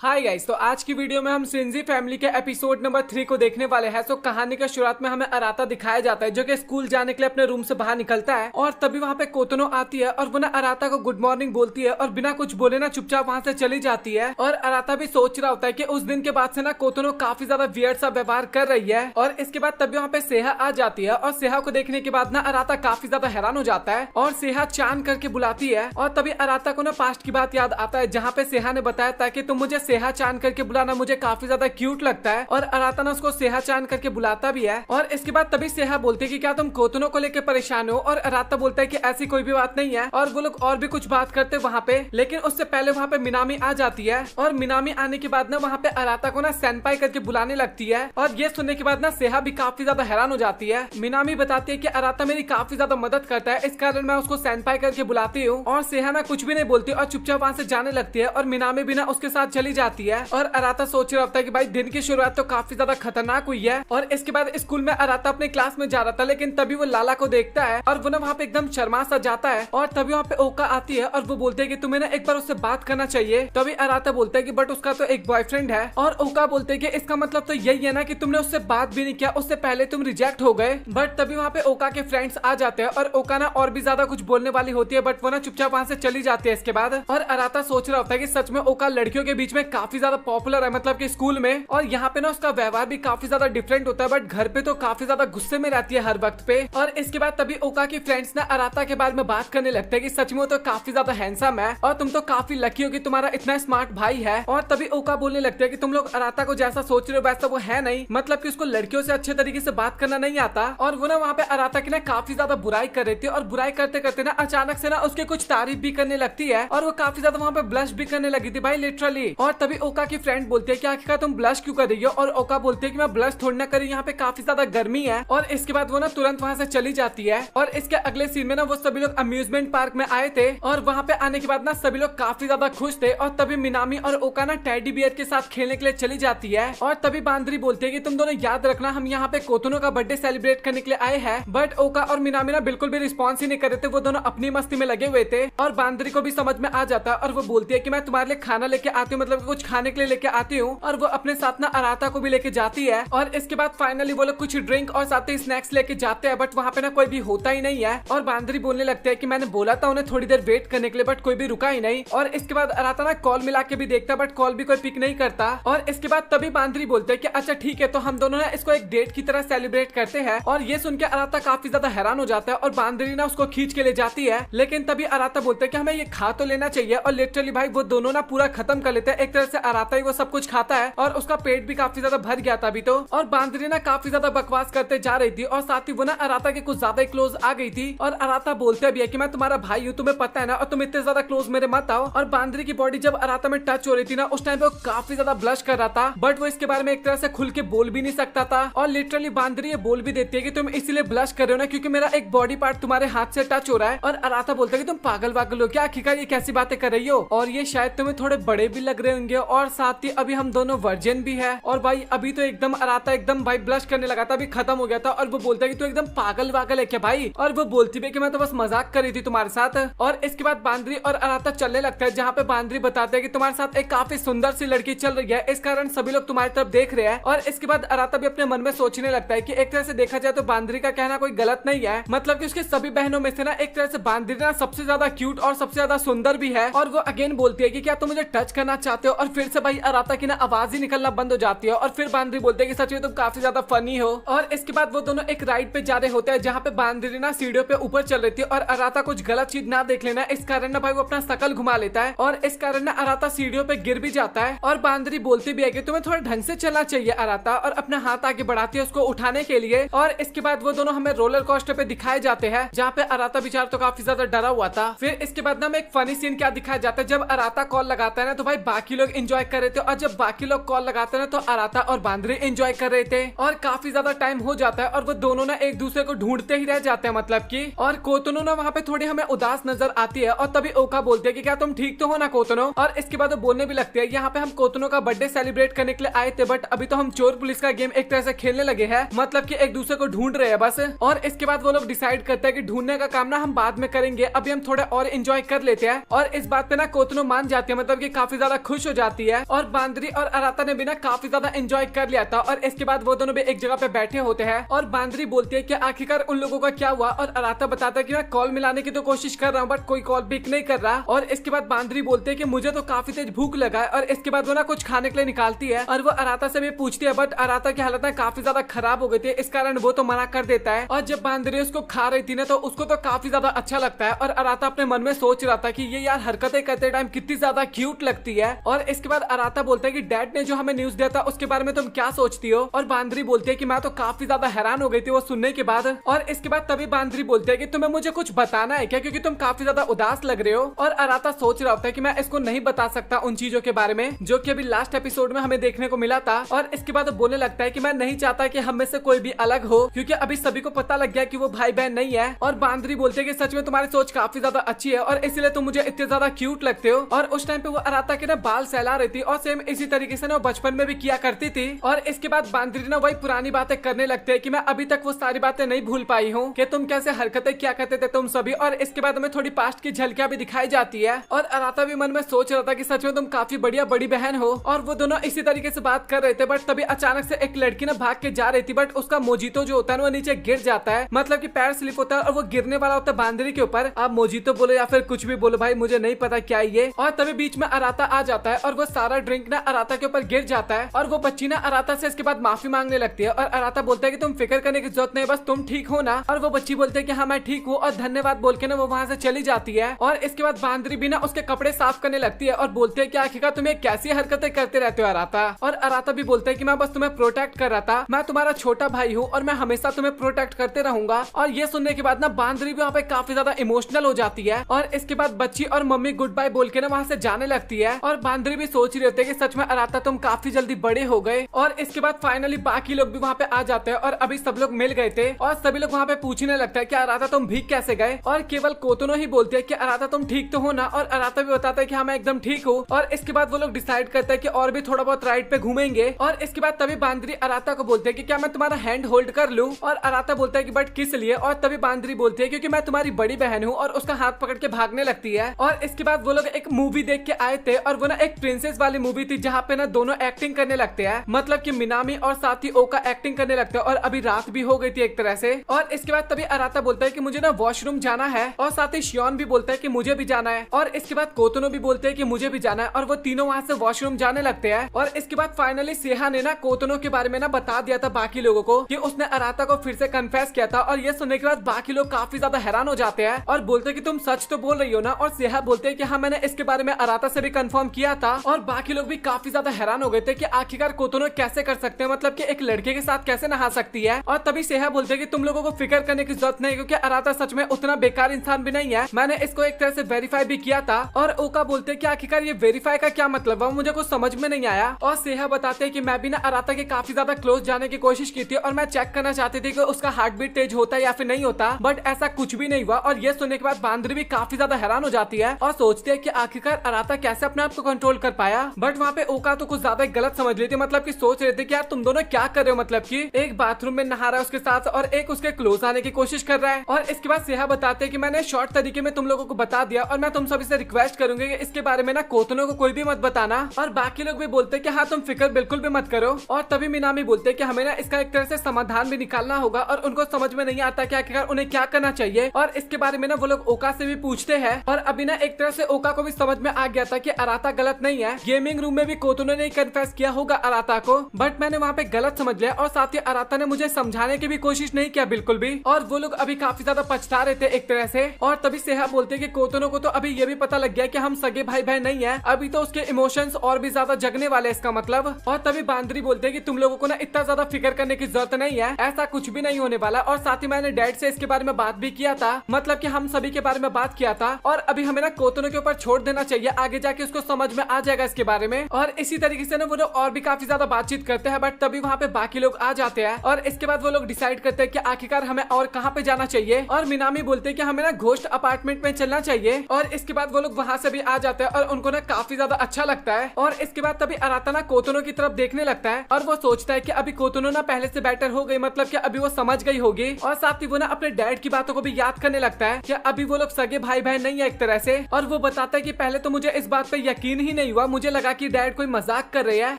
Hi guys, तो आज की वीडियो में हम शिंजी फैमिली के एपिसोड नंबर 3 को देखने वाले हैं। तो कहानी का शुरुआत में हमें अराता दिखाया जाता है जो कि स्कूल जाने के लिए अपने रूम से बाहर निकलता है और तभी वहाँ पे कोतनो आती है और वो ना अराता को गुड मॉर्निंग बोलती है और बिना कुछ बोले ना चुपचाप वहाँ से चली जाती है। और अराता भी सोच रहा होता है कि उस दिन के बाद से ना कोतनो काफी ज्यादा वियर्ड सा व्यवहार कर रही है। और इसके बाद तभी वहाँ पे सेहा आ जाती है और सेहा को देखने के बाद ना अराता काफी ज्यादा हैरान हो जाता है और सेहा चांद करके बुलाती है। और तभी अराता को ना पास्ट की बात याद आता है जहाँ पे सेहा ने बताया था कि तुम मुझे सेहा चांद करके बुलाना, मुझे काफी ज्यादा क्यूट लगता है। और अराता ना उसको सेहा चांद करके बुलाता भी है। और इसके बाद तभी सेहा बोलती है कि क्या तुम कोतनो को लेकर परेशान हो। और अराता बोलता है कि ऐसी कोई भी बात नहीं है। और वो लोग और भी कुछ बात करते वहाँ पे, लेकिन उससे पहले वहाँ पे मिनामी आ जाती है। और मिनामी आने के बाद ना वहाँ पे अराता को ना सेनपाई करके बुलाने लगती है। और ये सुनने के बाद ना सेहा भी काफी ज्यादा हैरान हो जाती है। मिनामी बताती है कि अराता मेरी काफी ज्यादा मदद करता है, इस कारण मैं उसको सेनपाई करके बुलाती हूँ। और सेहा ना कुछ भी नहीं बोलती और चुपचाप वहाँ से जाने लगती है। और मिनामी भी ना उसके साथ चली जाती है। और अराता सोच रहा होता है कि भाई दिन की शुरुआत तो काफी ज्यादा खतरनाक हुई है। और इसके बाद स्कूल में अराता अपने क्लास में जा रहा था, लेकिन तभी वो लाला को देखता है और वो ना वहाँ पे एकदम शर्मा सा जाता है। और तभी वहाँ पे ओका आती है और वो बोलते है कि तुम्हें ना एक बार उससे बात करना चाहिए। तभी अराता बोलता है कि बट उसका तो एक बॉयफ्रेंड है। और ओका बोलते है कि इसका मतलब तो यही है ना कि तुमने उससे बात भी नहीं किया, उससे पहले तुम रिजेक्ट हो गए। बट तभी वहाँ पे ओका के फ्रेंड्स आ जाते हैं और ओका ना और भी ज्यादा कुछ बोलने वाली होती है, बट वो ना चुपचाप वहाँ से चली जाती है इसके बाद। और अराता सोच रहा होता है कि सच में ओका लड़कियों के बीच में काफी ज्यादा पॉपुलर है, मतलब कि स्कूल में। और यहाँ पे ना उसका व्यवहार भी काफी ज्यादा डिफरेंट होता है, बट घर पे तो काफी ज्यादा गुस्से में रहती है हर वक्त पे। और इसके बाद तभी ओका की फ्रेंड्स ना अराता के बारे में बात करने लगते हैं कि सच में वो तो काफी ज्यादा हैंडसम है और तुम तो काफी लकी हो कि तुम्हारा इतना स्मार्ट भाई है। और तभी ओका बोलने लगते हैं कि तुम लोग अराता को जैसा सोच रहे हो वैसा वो है नहीं, मतलब कि उसको लड़कियों से अच्छे तरीके से बात करना नहीं आता। और वो ना वहाँ पे अराता की ना काफी ज्यादा बुराई कर रही थी और बुराई करते करते ना अचानक से ना उसके कुछ तारीफ भी करने लगती है और वो काफी ज्यादा वहाँ पे ब्लश भी करने लगी थी भाई, लिटरली। और तभी ओका की फ्रेंड बोलती है कि आखिरकार तुम ब्लश क्यों कर रही हो। और ओका बोलती है कि मैं ब्लश थोड़ी ना करी, यहाँ पे काफी ज्यादा गर्मी है। और इसके बाद वो ना तुरंत वहाँ से चली जाती है। और इसके अगले सीन में ना वो सभी लोग अम्यूजमेंट पार्क में आए थे और वहाँ पे आने के बाद ना सभी लोग काफी ज्यादा खुश थे। और तभी मिनामी और ओका ना टेडी बियर के साथ खेलने के लिए चली जाती है। और तभी बांदरी बोलती है कि तुम दोनों याद रखना हम यहाँ पे कोतनो का बर्थडे सेलिब्रेट करने के लिए आए हैं। बट ओका और मिनामी ना बिल्कुल भी रिस्पॉन्स ही नहीं कर रहे थे, वो दोनों अपनी मस्ती में लगे हुए थे। और बांदरी को भी समझ में आ जाता है और वो बोलती है कि मैं तुम्हारे लिए खाना लेके आती हूँ, मतलब कुछ खाने के लिए लेके आती हूँ। और वो अपने साथ ना अराता को भी लेके जाती है। और इसके बाद फाइनली वो लोग कुछ ड्रिंक और साथ ही स्नैक्स लेके जाते हैं, बट वहाँ पे ना कोई भी होता ही नहीं है। और बांदरी बोलने लगते हैं कि मैंने बोला था उन्हें थोड़ी देर वेट करने के लिए, बट कोई भी रुका ही नहीं। और इसके बाद अराता ना कॉल मिला के भी देखता, बट कॉल भी कोई पिक नहीं करता। और इसके बाद तभी बांदरी बोलते हैं कि अच्छा ठीक है, तो हम दोनों ना इसको एक डेट की तरह सेलिब्रेट करते हैं। और ये सुन के अराता काफी ज्यादा हैरान हो जाता है और बांदरी ना उसको खींच के ले जाती है। लेकिन तभी अराता बोलते हैं कि हमें ये खा तो लेना चाहिए। और लिटरली भाई वो दोनों ना पूरा खत्म कर लेते हैं। एक तरह से अराता ही वो सब कुछ खाता है और उसका पेट भी काफी ज्यादा भर गया था अभी तो। और बांदरी ना काफी ज्यादा बकवास करते जा रही थी और साथ ही वो ना अराता के कुछ ज्यादा क्लोज आ गई थी। और अराता बोलते भी है कि मैं तुम्हारा भाई हूँ, तुम्हें पता है ना, और तुम इतने ज्यादा क्लोज मेरे मत आओ। और बांदरी की बॉडी जब अराता में टच हो रही थी ना, उस टाइम पे वो काफी ज्यादा ब्लश कर रहा था, बट वो इसके बारे में एक तरह से खुल के बोल भी नहीं सकता था। और लिटरली बांदरी ये बोल भी देती है कि तुम इसीलिए ब्लश कर रहे हो ना क्योंकि मेरा एक बॉडी पार्ट तुम्हारे हाथ से टच हो रहा है। और अराता बोलता है कि तुम पागल वागल हो क्या, आखिरकार ये कैसी बातें कर रही हो, और ये शायद तुम्हें थोड़े बड़े भी लग रहे होंगे, और साथ ही अभी हम दोनों वर्जिन भी है। और भाई अभी तो एकदम अराता एकदम भाई ब्लश करने लगा था, अभी खत्म हो गया था। और वो बोलता है कि तू एकदम पागल वागल है क्या भाई। और वो बोलती भी कि मैं तो बस मजाक कर रही थी तुम्हारे साथ। और इसके बाद बांदरी और अराता चलने लगता है, जहाँ पे बांदरी बताते हैं कि तुम्हारे साथ एक काफी सुंदर सी लड़की चल रही है, इस कारण सभी लोग तुम्हारी तरफ देख रहे हैं। और इसके बाद अराता भी अपने मन में सोचने लगता है कि एक तरह से देखा जाए तो बांदरी का कहना कोई गलत नहीं है, मतलब कि उसके सभी बहनों में से ना एक तरह से बांदरी ना सबसे ज्यादा क्यूट और सबसे ज्यादा सुंदर भी है। और वो अगेन बोलती है कि क्या तुम मुझे टच करना चाहते हो। और फिर से भाई अराता की ना आवाज ही निकलना बंद हो जाती है। और फिर बांदरी बोलते हैं कि सच में तुम काफी ज्यादा फनी हो। और इसके बाद वो दोनों एक राइड पे जा रहे होते हैं, जहाँ पे बांदरी ना सीढ़ियों पे ऊपर चल रही थी और अराता कुछ गलत चीज ना देख लेना, इस कारण ना भाई वो अपना शकल घुमा लेता है। और इस कारण ना अराता सीढ़ियों पे गिर भी जाता है। और बांदरी बोलती भी है कि तुम्हें थोड़ा ढंग से चलना चाहिए अराता, और अपना हाथ आगे बढ़ाती है उसको उठाने के लिए। और इसके बाद वो दोनों हमें रोलर कोस्टर पे दिखाए जाते हैं, जहाँ पे अराता बेचारा तो काफी ज्यादा डरा हुआ था। फिर इसके बाद ना हमें एक फनी सीन क्या दिखाया जाता है, जब अराता कॉल लगाता है ना तो भाई बाकी लोग एंजॉय कर रहे थे, और जब बाकी लोग कॉल लगाते हैं ना तो अराता और बांदरी एंजॉय कर रहे थे। और काफी ज्यादा टाइम हो जाता है और वो दोनों ना एक दूसरे को ढूंढते ही रह जाते हैं, मतलब कि। और कोतनो ना वहाँ पे थोड़ी हमें उदास नजर आती है। और तभी ओका बोलते हैं कि क्या तुम ठीक तो हो ना कोतनो। और इसके बाद वो बोलने भी लगते हैं, यहाँ पे हम कोतनो का बर्थडे सेलिब्रेट करने के लिए आए थे, बट अभी तो हम चोर पुलिस का गेम एक तरह से खेलने लगे हैं, मतलब कि एक दूसरे को ढूंढ रहे हैं बस। और इसके बाद वो लोग डिसाइड करते हैं कि ढूंढने का काम ना हम बाद में करेंगे, अभी हम थोड़ा और एंजॉय कर लेते हैं। और इस बात पे ना कोतनो मान जाती है, मतलब कि काफी ज्यादा खुश खुश हो जाती है और बांदरी और अराता ने भी ना काफी ज्यादा एंजॉय कर लिया था। और इसके बाद वो दोनों भी एक जगह पे बैठे होते हैं और बांदरी बोलती है कि आखिरकार उन लोगों का क्या हुआ। और अराता बताता है कि मैं कॉल मिलाने की तो कोशिश कर रहा हूँ बट कोई कॉल पिक नहीं कर रहा। और इसके बाद बांदरी बोलते है कि मुझे तो काफी तेज भूख लगा है। और इसके बाद वो ना कुछ खाने के लिए निकालती है और वो अराता से भी पूछती है बट अराता की हालत काफी ज्यादा खराब हो गई थी, इस कारण वो तो मना कर देता है। और जब बांदरी उसको खा रही थी ना तो उसको तो काफी ज्यादा अच्छा लगता है और अराता अपने मन में सोच रहा था कि ये यार हरकतें करते टाइम कितनी ज्यादा क्यूट लगती है। और इसके बाद अराता बोलता है कि डैड ने जो हमें न्यूज दिया था उसके बारे में तुम क्या सोचती हो। और बांदरी बोलती है कि मैं तो काफी ज्यादा हैरान हो गई थी वो सुनने के बाद। और इसके बाद तभी बांदरी बोलते है कि तुम्हें मुझे कुछ बताना है क्या, क्योंकि तुम काफी ज्यादा उदास लग रहे हो। और अराता सोच रहा होता है कि मैं इसको नहीं बता सकता उन चीजों के बारे में जो कि अभी लास्ट एपिसोड में हमें देखने को मिला था। और इसके बाद बोलने लगता है कि मैं नहीं चाहता कि हम में से कोई भी अलग हो, क्योंकि अभी सभी को पता लग गया कि वो भाई बहन नहीं है। और बांदरी बोलते हैं कि सच में तुम्हारी सोच काफी ज्यादा अच्छी है और इसलिए तुम मुझे इतने ज्यादा क्यूट लगते हो। और उस टाइम पे वो अराता के ना बाल सहला रही थी और सेम इसी तरीके से ना बचपन में भी किया करती थी। और इसके बाद बांदरी ना वही पुरानी बातें करने लगते हैं कि मैं अभी तक वो सारी बातें नहीं भूल पाई हूँ कि तुम कैसे हरकतें क्या करते थे तुम सभी। और इसके बाद हमें थोड़ी पास्ट की झलकियां भी दिखाई जाती है और अराता भी मन में सोच रहा था कि सच में तुम काफी बढ़िया बड़ी बहन हो। और वो दोनों इसी तरीके से बात कर रहे थे बट तभी अचानक से एक लड़की ना भाग के जा रही थी बट उसका मोजीतो जो होता है वो नीचे गिर जाता है, मतलब कि पैर स्लिप होता है और वो गिरने वाला होता है बांदरी के ऊपर। आप मोजीतो बोलो या फिर कुछ भी बोलो भाई, मुझे नहीं पता क्या ये। और तभी बीच में अराता आ जाता है और वो सारा ड्रिंक ना अराता के ऊपर गिर जाता है और वो बच्ची ना अराता से इसके बाद माफी मांगने लगती है। और अराता बोलता है कि तुम फिक्र करने की जरूरत नहीं, बस तुम ठीक हो ना। और वो बच्ची बोलती है कि हाँ मैं ठीक हूँ और धन्यवाद बोल के ना वो वहाँ से चली जाती है। और इसके बाद बांदरी भी ना उसके कपड़े साफ करने लगती है और बोलती है कि आखिरकार तुम्हें कैसी हरकतें करते रहते हो अराता। और अराता भी बोलता है कि मैं बस तुम्हें प्रोटेक्ट कर रहा था, मैं तुम्हारा छोटा भाई हूँ और मैं हमेशा तुम्हें प्रोटेक्ट करते रहूंगा। और ये सुनने के बाद ना बांदरी भी वहाँ पे काफी ज्यादा इमोशनल हो जाती है। और इसके बाद बच्ची और मम्मी गुड बाय बोल के ना वहाँ से जाने लगती है। और बांदरी भी सोच रही होती है कि सच में अराता तुम काफी जल्दी बड़े हो गए। और इसके बाद फाइनली बाकी लोग भी वहाँ पे आ जाते हैं और अभी सब लोग मिल गए थे और सभी लोग वहाँ पे पूछने लगता है कि अराता तुम भीग कैसे गए। और केवल कोतोनो ही बोलते हैं कि अराता तुम ठीक तो हो ना। और अराता भी बताता है कि हाँ मैं एकदम ठीक हूँ। और इसके बाद वो लोग डिसाइड करते हैं कि और भी थोड़ा बहुत राइड पे घूमेंगे। और इसके बाद तभी बांदरी अराता को बोलते हैं कि क्या मैं तुम्हारा हैंड होल्ड कर लूं। और अराता बोलता है कि बट किस लिए। और तभी बांदरी बोलती है क्योंकि मैं तुम्हारी बड़ी बहन हूँ और उसका हाथ पकड़ के भागने लगती है। और इसके बाद वो लोग एक मूवी देख के आए थे और वो ना एक प्रिंसेस वाली मूवी थी जहाँ पे ना दोनों एक्टिंग करने लगते हैं, मतलब कि मिनामी और साथ ही ओका एक्टिंग करने लगते हैं। और अभी रात भी हो गई थी एक तरह से। और इसके बाद तभी अराता बोलता है कि मुझे ना वॉशरूम जाना है और साथ ही शियोन भी बोलता है कि मुझे भी जाना है। और इसके बाद कोतोनो भी बोलते हैं कि मुझे भी जाना है और वो तीनों वहाँ से वॉशरूम जाने लगते हैं। और इसके बाद फाइनली सेहा ने ना कोतोनो के बारे में ना बता दिया था बाकी लोगों को कि उसने अराता को फिर से कन्फेस किया था। और ये सुनने के बाद बाकी लोग काफी ज्यादा हैरान हो जाते हैं और बोलते हैं कि तुम सच तो बोल रही हो ना। और सेहा बोलते हैं कि हाँ मैंने इसके बारे में अराता से भी कंफर्म किया था। और बाकी लोग भी काफी ज्यादा हैरान हो गए थे कि आखिरकार कोतोनो कैसे कर सकते हैं, मतलब कि एक लड़के के साथ कैसे नहा सकती है। और तभी सेहा बोलते हैं कि तुम लोगों को फिक्र करने की जरूरत नहीं, क्योंकि अराता सच में उतना बेकार इंसान भी नहीं है, मैंने इसको एक तरह से वेरीफाई भी किया था। और ओका बोलते हैं कि आखिरकार ये वेरीफाई का क्या मतलब है, मुझे कुछ समझ में नहीं आया। और सेहा बताते हैं कि मैं भी ना अराता के काफी ज्यादा क्लोज जाने की कोशिश की थी और मैं चेक करना चाहती थी कि उसका हार्ट बीट तेज होता है या फिर नहीं होता, बट ऐसा कुछ भी नहीं हुआ। और ये सुनने के बाद बांदरी भी काफी ज्यादा हैरान हो जाती है और सोचती है कि आखिरकार अराता कैसे अपने आप को कंट्रोल कर पाया। बट वहाँ पे ओका तो कुछ ज्यादा गलत समझ लेती, मतलब कि सोच रहे थे कि यार तुम दोनों क्या कर रहे हो, मतलब कि एक बाथरूम में नहा रहा है उसके साथ और एक उसके क्लोज आने की कोशिश कर रहा है। और इसके बाद सेहा बताते हैं कि मैंने शॉर्ट तरीके में तुम लोगों को बता दिया और मैं तुम सभी से रिक्वेस्ट करूंगी कि इसके बारे में ना कोतोनो को कोई भी मत बताना। और बाकी लोग भी बोलते हैं कि हाँ तुम फिक्र बिल्कुल भी मत करो। और तभी मिनामी बोलते हैं कि हमें ना इसका एक तरह से समाधान भी निकालना होगा और उनको समझ में नहीं आता कि आखिरकार उन्हें क्या करना चाहिए। और इसके बारे में ना वो लोग ओका से भी पूछते हैं और अभी ना एक तरह से ओका को भी समझ में आ गया था कि अराता गलत नहीं है। गेमिंग रूम में भी कोतोनो ने कन्फेस किया होगा अराता को, बट मैंने वहाँ पे गलत समझ लिया और साथ ही अराता ने मुझे समझाने की भी कोशिश नहीं किया बिल्कुल भी। और वो लोग अभी काफी ज्यादा पछता रहे थे एक तरह से। और तभी सेहा बोलते हैं कि कोतोनो को तो अभी ये भी पता लग गया कि हम सगे भाई बहन नहीं है, अभी तो उसके इमोशंस और भी ज्यादा जगने वाले इसका मतलब। और तभी बांदरी बोलते हैं कि तुम लोगों को ना इतना ज्यादा फिक्र करने की जरूरत नहीं है, ऐसा कुछ भी नहीं होने वाला। और साथ ही मैंने डैड से इसके बारे में बात भी किया था, मतलब कि हम सभी के बारे में बात किया था और अभी हमें ना कोतोनो के ऊपर छोड़ देना चाहिए, आगे जाके उसको समझ में आ जाएगा इसके बारे में। और इसी तरीके से ना वो लोग और भी काफी ज्यादा बातचीत करते हैं, बट तभी वहाँ पे बाकी लोग आ जाते हैं और इसके बाद वो लोग डिसाइड करते हैं कि आखिरकार हमें और कहाँ पे जाना चाहिए। और मिनामी बोलते हैं कि हमें ना घोस्ट अपार्टमेंट में चलना चाहिए। और इसके बाद वो लोग वहाँ से भी आ जाते हैं और उनको ना काफी ज्यादा अच्छा लगता है। और इसके बाद तभी अराता ना कोतोनो की तरफ देखने लगता है और वो सोचता है कि अभी कोतोनो ना पहले से बेटर हो गई, मतलब कि अभी वो समझ गई होगी। और साथ ही वो ना अपने डैड की बातों को भी याद करने लगता है कि अभी वो लोग सगे भाई बहन नहीं है एक तरह से। और वो बताता है कि पहले तो मुझे इस बात पे यकीन ही नहीं हुआ। मुझे लगा कि डैड कोई मजाक कर रहे हैं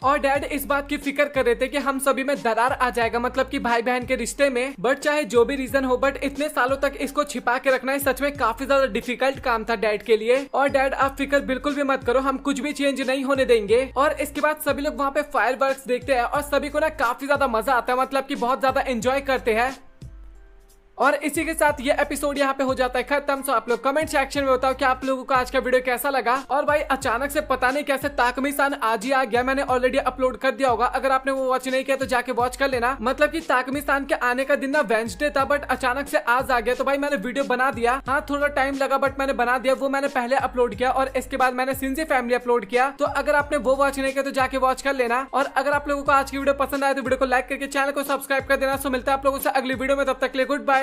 और डैड इस बात की फिक्र कर रहे थे कि हम सभी में दरार आ जाएगा, मतलब कि भाई बहन के रिश्ते में। बट चाहे जो भी रीजन हो, बट इतने सालों तक इसको छिपा के रखना सच में काफी ज्यादा डिफिकल्ट काम था डैड के लिए। और डैड आप फिक्र बिल्कुल भी मत करो, हम कुछ भी चेंज नहीं होने देंगे। और इसके बाद सभी लोग वहाँ पे फायरवर्क्स देखते हैं और सभी को ना काफी ज्यादा मजा आता है, मतलब कि बहुत ज्यादा एंजॉय करते हैं। और इसी के साथ ये एपिसोड यहाँ पे हो जाता है खत्म। सो आप लोग कमेंट सेक्शन में बताओ कि आप लोगों को आज का वीडियो कैसा लगा। और भाई अचानक से पता नहीं कैसे ताकमी-सान आज ही आ गया, मैंने ऑलरेडी अपलोड कर दिया होगा। अगर आपने वो वॉच नहीं किया तो जाके वॉच कर लेना। मतलब कि ताकमी-सान के आने का दिन ना वेडनेसडे था, बट अचानक से आज आ गया। तो भाई मैंने वीडियो बना दिया, हाँ थोड़ा टाइम लगा बट मैंने बना दिया। वो मैंने पहले अपलोड किया और इसके बाद मैंने सिंजी फैमिली अपलोड किया। तो अगर आपने वो वॉच नहीं किया तो जाके वॉच कर लेना। और अगर आप लोगों को आज की वीडियो पसंद आए तो वीडियो को लाइक करके चैनल को सब्सक्राइब कर देना। सो मिलता है आप लोगों से अगली वीडियो में, तब तक के लिए गुड बाय।